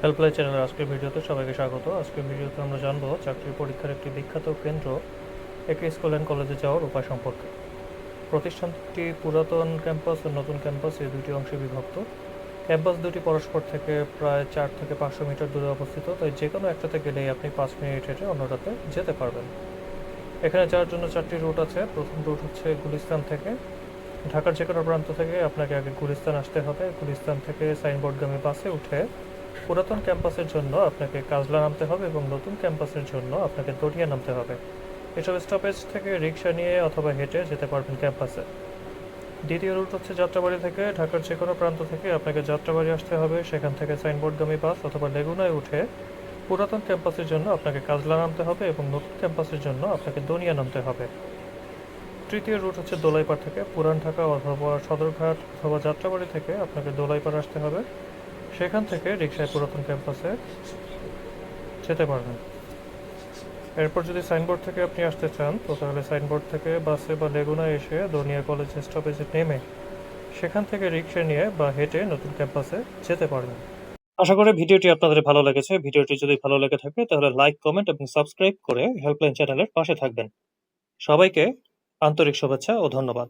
Helpline চ্যানেলের আজকের ভিডিওতে সবাইকে স্বাগত। আজকের ভিডিওতে আমরা জানবো চাকরির পরীক্ষার একটি বিখ্যাত কেন্দ্র একে স্কুল অ্যান্ড কলেজে যাওয়ার উপায় সম্পর্কে। প্রতিষ্ঠানটি পুরাতন ক্যাম্পাস ও নতুন ক্যাম্পাস এই দুটি অংশে বিভক্ত। ক্যাম্পাস দুটি পরস্পর থেকে প্রায় 4 থেকে 500 মিটার দূরে অবস্থিত, তাই যে কোনো একটাতে গেলেই আপনি 5 মিনিট হেঁটে অন্যটাতে যেতে পারবেন। এখানে যাওয়ার জন্য 4টি রুট আছে। প্রথম রুট হচ্ছে গুলিস্তান থেকে। ঢাকার যে কোনো প্রান্ত থেকে আপনাকে আগে গুলিস্তান আসতে হবে। গুলিস্তান থেকে সাইনবোর্ডগামী বাসে উঠে পুরাতন ক্যাম্পাসের জন্য আপনাকে কাজলা নামতে হবে এবং নতুন ক্যাম্পাসের জন্য আপনাকে দড়িয়া নামতে হবে। এসব স্টপেজ থেকে রিক্সা নিয়ে অথবা হেঁটে যেতে পারবেন ক্যাম্পাসে। দ্বিতীয় রুট হচ্ছে যাত্রাবাড়ি থেকে। ঢাকার যে কোনো প্রান্ত থেকে আপনাকে যাত্রাবাড়ি আসতে হবে। সেখান থেকে সাইনবোর্ডগামী বাস অথবা লেগুনায় উঠে পুরাতন ক্যাম্পাসের জন্য আপনাকে কাজলা নামতে হবে এবং নতুন ক্যাম্পাসের জন্য আপনাকে দনিয়া নামতে হবে। তৃতীয় রুট হচ্ছে দোলাইপাড় থেকে। পুরান ঢাকা অথবা সদরঘাট অথবা যাত্রাবাড়ি থেকে আপনাকে দোলাইপাড় আসতে হবে। সেখান থেকে রিক্সায় পুরাতন ক্যাম্পাসে যেতে পারবেন। এরপর যদি সাইনবোর্ড থেকে আপনি আসতে চান তো তাহলে সাইনবোর্ড থেকে বাসে বা লেগুনায় এসে দনিয়া কলেজ স্টপেজে নেমে সেখান থেকে রিক্সা নিয়ে বা হেঁটে নতুন ক্যাম্পাসে যেতে পারবেন। আশা করি ভিডিওটি আপনাদের ভালো লেগেছে। ভিডিওটি যদি ভালো লেগে থাকে তাহলে লাইক, কমেন্ট এবং সাবস্ক্রাইব করে হেল্পলাইন চ্যানেলের পাশে থাকবেন। সবাইকে আন্তরিক শুভেচ্ছা ও ধন্যবাদ।